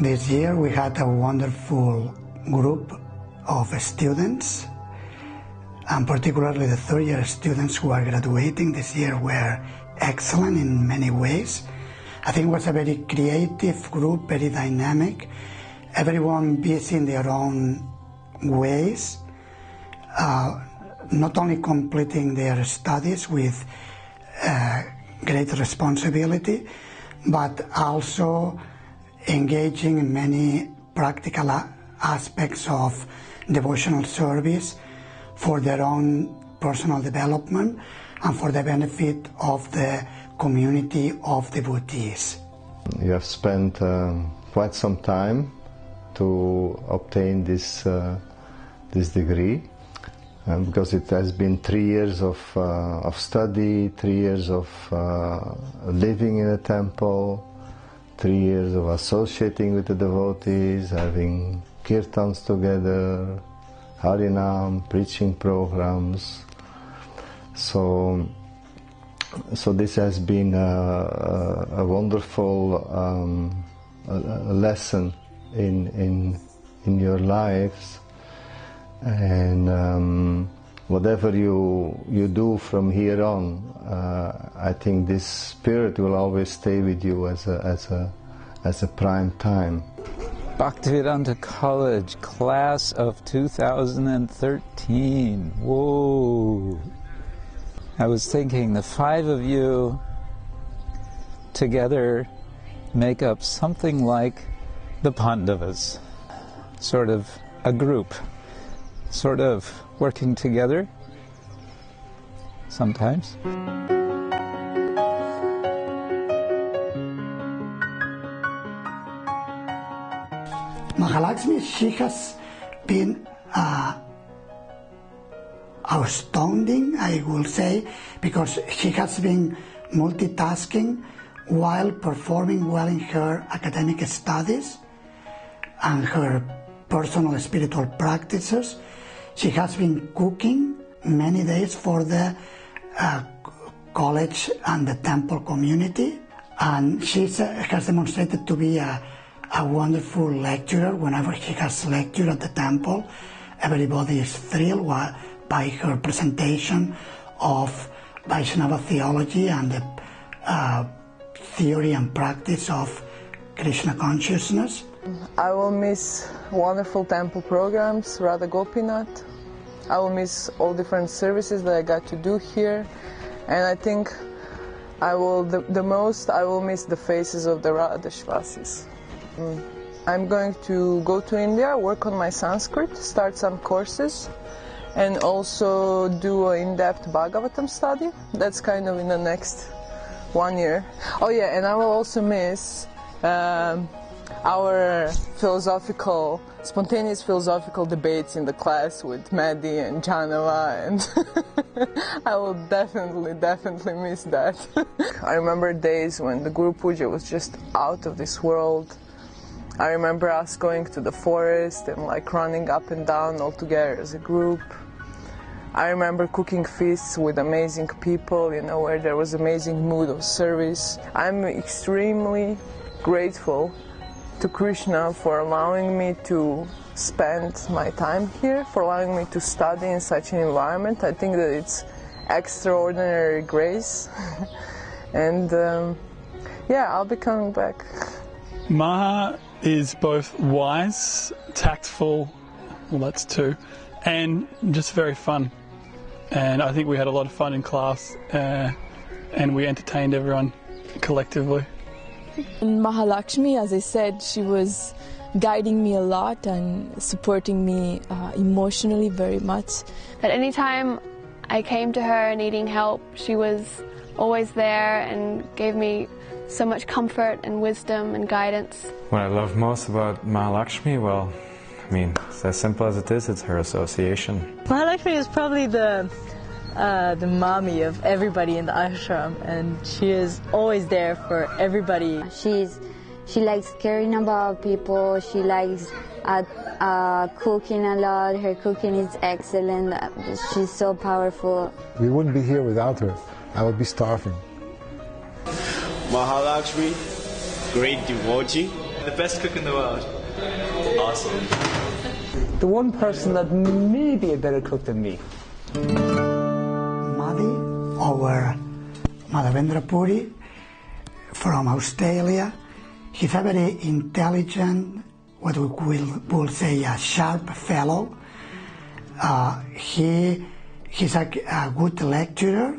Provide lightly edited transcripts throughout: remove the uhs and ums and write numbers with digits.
This year we had a wonderful group of students, and particularly the third-year students who are graduating this year were excellent in many ways. I think it was a very creative group, very dynamic, everyone busy in their own ways, not only completing their studies with great responsibility, but also engaging in many practical aspects of devotional service for their own personal development and for the benefit of the community of devotees. You have spent quite some time to obtain this degree, because it has been 3 years of study, 3 years of living in a temple, 3 years of associating with the devotees, having kirtans together, Harinam, preaching programs. So this has been a wonderful lesson in your lives, and whatever you do from here on, I think this spirit will always stay with you as a prime time. Bhaktivedanta College, class of 2013. Whoa! I was thinking the 5 of you together make up something like the Pandavas, sort of a group, sort of working together sometimes. Mahalakshmi, she has been astounding, I will say, because she has been multitasking while performing well in her academic studies and her personal spiritual practices. She has been cooking many days for the college and the temple community, and she has demonstrated to be a wonderful lecturer. Whenever she has lectured at the temple, everybody is thrilled by her presentation of Vaishnava theology and the theory and practice of Krishna consciousness. I will miss wonderful temple programs, Radha Gopinath. I will miss all different services that I got to do here, and I think I will the most I will miss the faces of the Radhashvasis. I'm going to go to India, work on my Sanskrit, start some courses, and also do an in-depth Bhagavatam study. That's kind of in the next 1 year. Oh yeah, and I will also miss our spontaneous philosophical debates in the class with Maddy and Janava, and I will definitely miss that. I remember days when the Guru Puja was just out of this world. I remember us going to the forest and like running up and down all together as a group. I remember cooking feasts with amazing people, where there was amazing mood of service. I'm extremely grateful to Krishna for allowing me to spend my time here, for allowing me to study in such an environment. I think that it's extraordinary grace. And yeah, I'll be coming back. Maha is both wise, tactful, well that's 2, and just very fun. And I think we had a lot of fun in class, and we entertained everyone collectively. Mahalakshmi, as I said, she was guiding me a lot and supporting me emotionally very much. At any time I came to her needing help, she was always there and gave me so much comfort and wisdom and guidance. What I love most about Mahalakshmi, well, I mean, it's as simple as it is, it's her association. Mahalakshmi is probably the mommy of everybody in the ashram, and she is always there for everybody. She likes caring about people, she likes cooking a lot, her cooking is excellent, she's so powerful. We wouldn't be here without her, I would be starving. Mahalakshmi, great devotee, The best cook in the world. Awesome. The one person that may be a better cook than me. Madhi, or Madhavendra Puri, from Australia. He's a very intelligent, what we will say a sharp fellow. He's a good lecturer.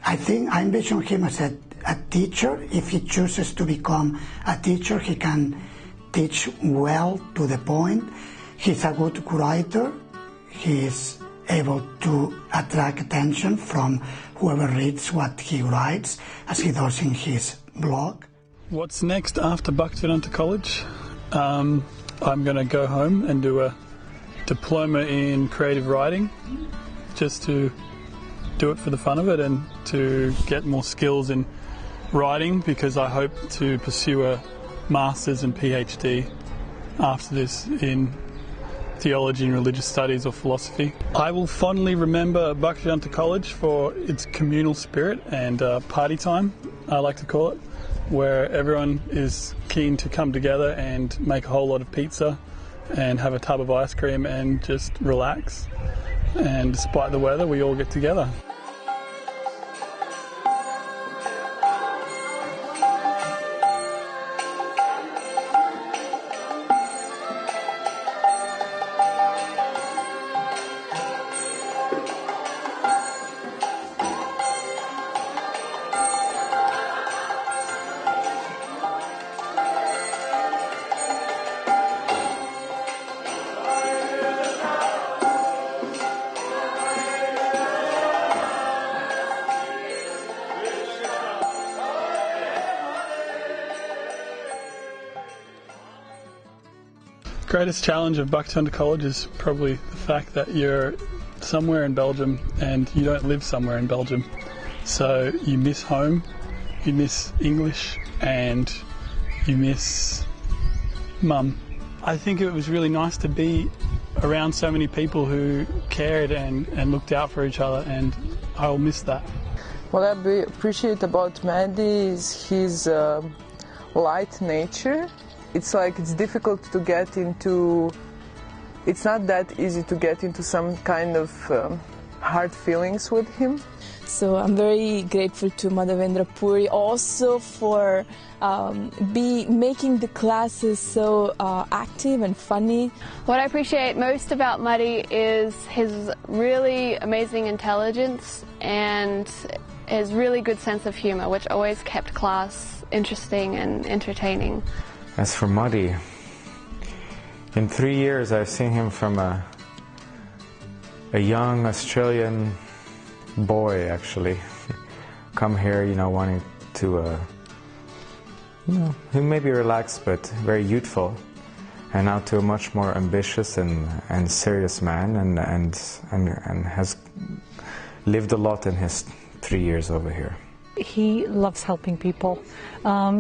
I think I envision him as a teacher. If he chooses to become a teacher, he can teach well, to the point. He's a good writer. He's able to attract attention from whoever reads what he writes, as he does in his blog. What's next after Bhaktivedanta College? I'm going to go home and do a diploma in creative writing, just to do it for the fun of it and to get more skills in writing, because I hope to pursue a master's and PhD after this in theology and religious studies or philosophy. I will fondly remember Bhaktivedanta College for its communal spirit and party time, I like to call it, where everyone is keen to come together and make a whole lot of pizza and have a tub of ice cream and just relax. And despite the weather, we all get together. Greatest challenge of Bhaktivedanta College is probably the fact that you're somewhere in Belgium and you don't live somewhere in Belgium. So you miss home, you miss English, and you miss mum. I think it was really nice to be around so many people who cared and looked out for each other, and I'll miss that. What I appreciate about Maddie is his light nature. It's like it's difficult to get into, it's not that easy to get into some kind of hard feelings with him. So I'm very grateful to Madhavendra Puri also for making the classes so active and funny. What I appreciate most about Muddy is his really amazing intelligence and his really good sense of humor, which always kept class interesting and entertaining. As for Muddy, in 3 years I've seen him from a young Australian boy, actually, come here, wanting to, he may be relaxed but very youthful, and now to a much more ambitious and serious man, and has lived a lot in his 3 years over here. He loves helping people.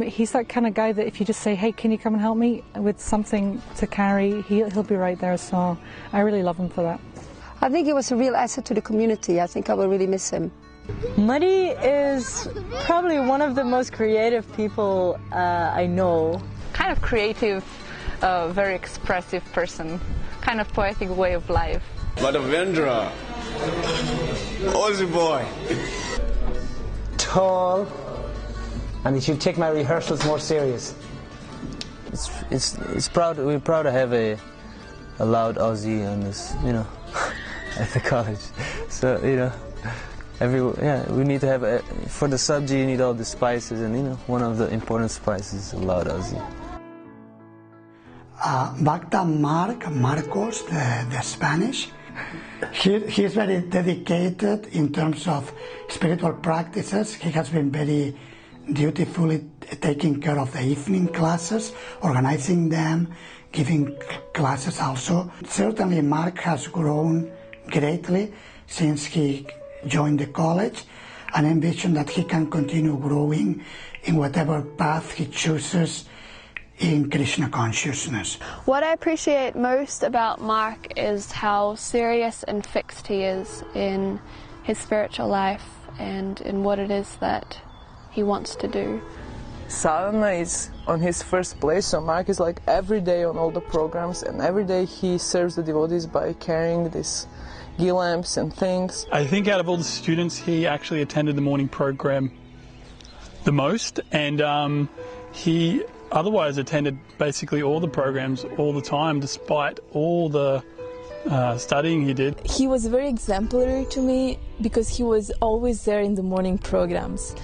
He's that kind of guy that if you just say, hey, can you come and help me with something to carry, he'll be right there. So I really love him for that. I think he was a real asset to the community. I think I will really miss him. Muddy is probably one of the most creative people I know. Kind of creative, very expressive person, kind of poetic way of life. Madhavendra, Aussie boy. Tall, and he should take my rehearsals more serious. We're proud to have a loud Aussie on this, at the college. So we need to have for the subji you need all the spices, and one of the important spices is a loud Aussie. Bhakta Marcos, the Spanish. He's very dedicated in terms of spiritual practices. He has been very dutifully taking care of the evening classes, organizing them, giving classes also. Certainly Mark has grown greatly since he joined the college, and I envision that he can continue growing in whatever path he chooses in Krishna consciousness. What I appreciate most about Mark is how serious and fixed he is in his spiritual life and in what it is that he wants to do. sadhana is on his first place, so Mark is like every day on all the programs, and every day he serves the devotees by carrying these ghee lamps and things. I think out of all the students, he actually attended the morning program the most, and he otherwise attended basically all the programs all the time, despite all the studying he did. He was very exemplary to me because he was always there in the morning programs.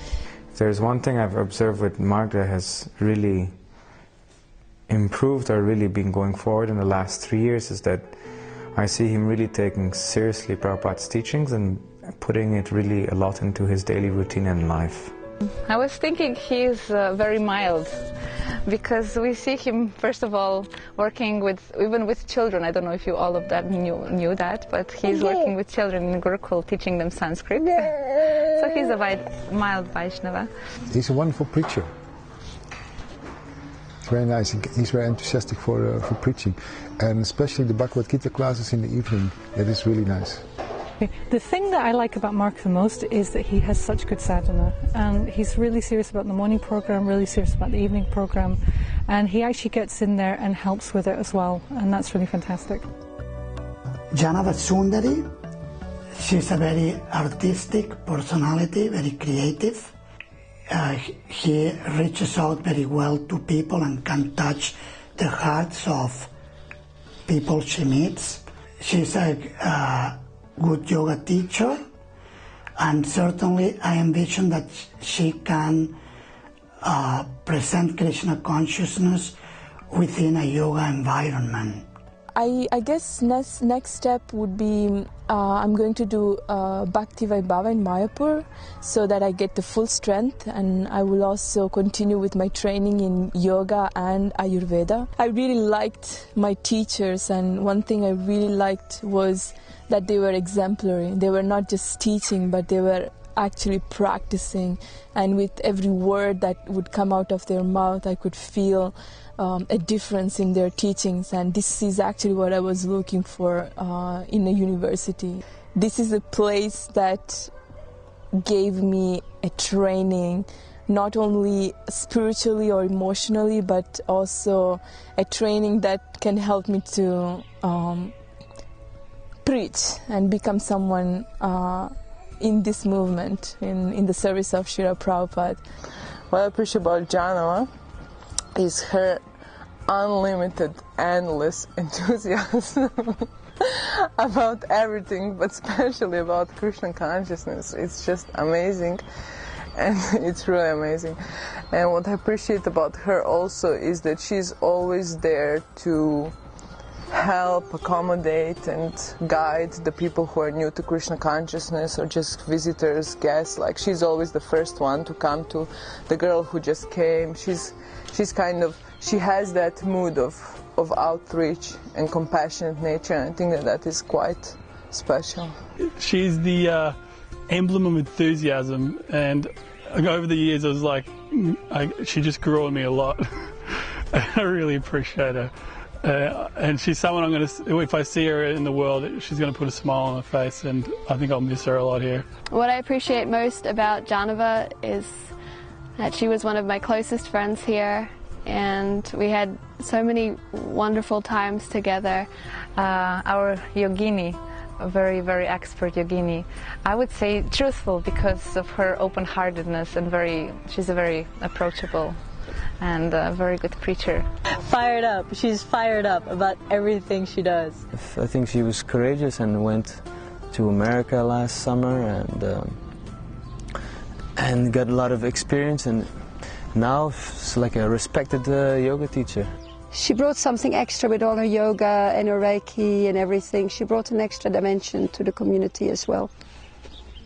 There's one thing I've observed with Mark that has really improved or really been going forward in the last 3 years is that I see him really taking seriously Prabhupada's teachings and putting it really a lot into his daily routine and life. I was thinking he's very mild, because we see him first of all working even with children. I don't know if you all of that knew that, but he's working with children in Gurukul, teaching them Sanskrit. So he's a mild Vaishnava. He's a wonderful preacher. Very nice. He's very enthusiastic for preaching, and especially the Bhagavad Gita classes in the evening. That is really nice. The thing that I like about Mark the most is that he has such good sadhana, and he's really serious about the morning program, really serious about the evening program, and he actually gets in there and helps with it as well, and that's really fantastic. Janava Sundari, she's a very artistic personality, very creative. He reaches out very well to people and can touch the hearts of people she meets. She's a good yoga teacher, and certainly I envision that she can present Krishna consciousness within a yoga environment. I guess next step would be I'm going to do Bhakti Vaibhava in Mayapur so that I get the full strength, and I will also continue with my training in yoga and Ayurveda. I really liked my teachers, and one thing I really liked was that they were exemplary. They were not just teaching, but they were actually practicing, and with every word that would come out of their mouth I could feel a difference in their teachings, and this is actually what I was looking for in a university. This is a place that gave me a training, not only spiritually or emotionally, but also a training that can help me to preach and become someone in this movement, in the service of Srila Prabhupada. What I appreciate about Janava is her unlimited, endless enthusiasm about everything, but especially about Krishna consciousness. It's just amazing, and it's really amazing. And what I appreciate about her also is that she's always there to help, accommodate and guide the people who are new to Krishna consciousness or just visitors, guests. Like, she's always the first one to come to the girl who just came. She has that mood of outreach and compassionate nature, and I think that is quite special. She's the emblem of enthusiasm, and over the years I was like, she just grew on me a lot. I really appreciate her. And she's someone if I see her in the world, she's going to put a smile on her face, and I think I'll miss her a lot here. What I appreciate most about Janava is that she was one of my closest friends here, and we had so many wonderful times together. Our yogini, a very, very expert yogini, I would say truthful because of her open-heartedness, and she's a very approachable and a very good preacher. Fired up. She's fired up about everything she does. I think she was courageous and went to America last summer and got a lot of experience, and now she's like a respected yoga teacher. She brought something extra with all her yoga and her Reiki and everything. She brought an extra dimension to the community as well.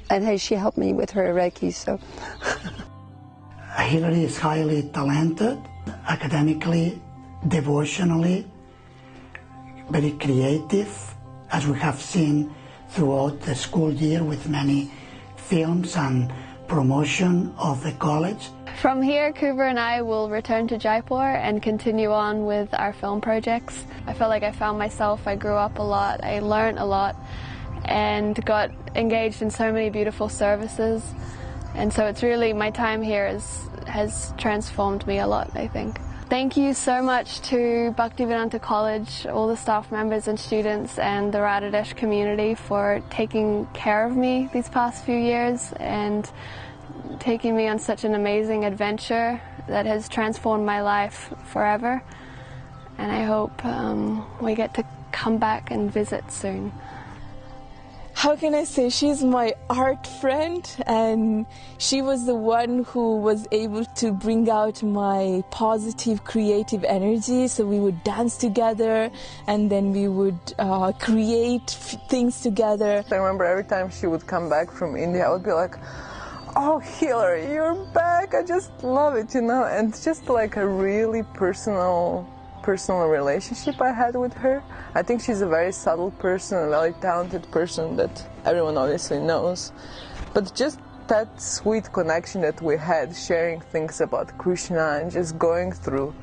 And hey, she helped me with her Reiki, so... Hilary is highly talented, academically, devotionally, very creative, as we have seen throughout the school year with many films and promotion of the college. From here, Kuber and I will return to Jaipur and continue on with our film projects. I felt like I found myself, I grew up a lot, I learned a lot, and got engaged in so many beautiful services. And so it's really, my time here is has transformed me a lot, I think. Thank you so much to Bhaktivedanta College, all the staff members and students, and the Radhadesh community for taking care of me these past few years and taking me on such an amazing adventure that has transformed my life forever. And I hope we get to come back and visit soon. How can I say, she's my art friend, and she was the one who was able to bring out my positive creative energy. So we would dance together and then we would create things together. I remember every time she would come back from India, I would be like, oh, Hillary, you're back, I just love it, you know. And it's just like a really personal relationship I had with her. I think she's a very subtle person, a very talented person that everyone obviously knows. But just that sweet connection that we had, sharing things about Krishna and just going through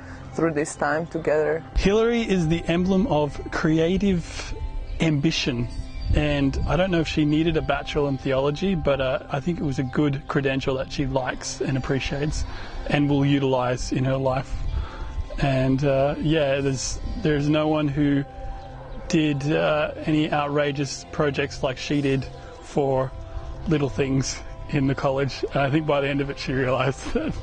this time together. Hillary is the emblem of creative ambition. And I don't know if she needed a bachelor in theology, but I think it was a good credential that she likes and appreciates and will utilize in her life. And yeah, there's no one who did any outrageous projects like she did for little things in the college. And I think by the end of it she realised that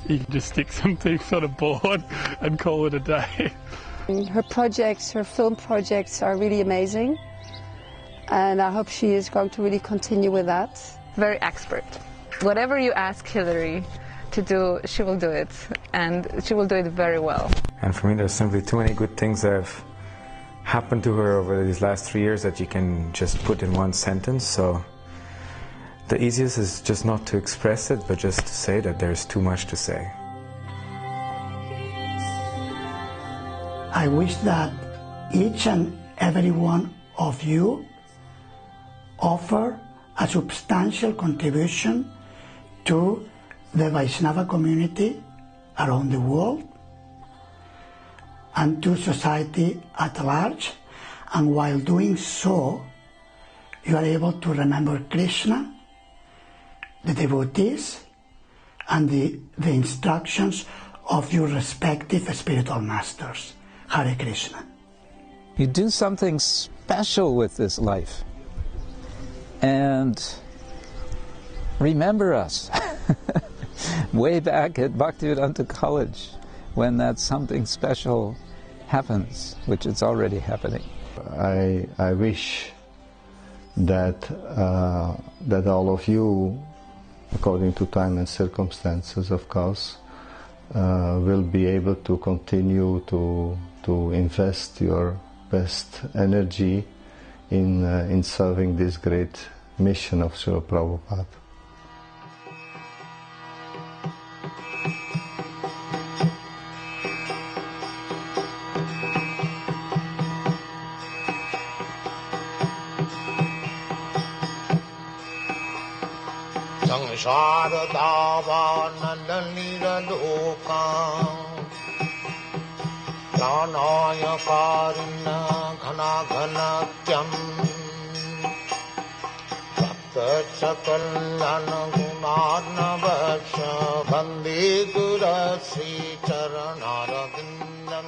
you can just stick something on a board and call it a day. Her projects, her film projects are really amazing, and I hope she is going to really continue with that. Very expert. Whatever you ask Hillary to do, she will do it, and she will do it very well. And for me, there's simply too many good things that have happened to her over these last 3 years that you can just put in one sentence. So the easiest is just not to express it, but just to say that there's too much to say. I wish that each and every one of you offer a substantial contribution to the Vaishnava community around the world and to society at large, and while doing so you are able to remember Krishna, the devotees, and the instructions of your respective spiritual masters. Hare Krishna. You do something special with this life and remember us. Way back at Bhaktivedanta College, when that something special happens, which it's already happening. I wish that that all of you, according to time and circumstances, of course, will be able to continue to invest your best energy in serving this great mission of Srila Prabhupada. Pranaya karina ghana ghanatyam Bhakta chakalyana gunarnavasya Bandi gurasri charanara vindam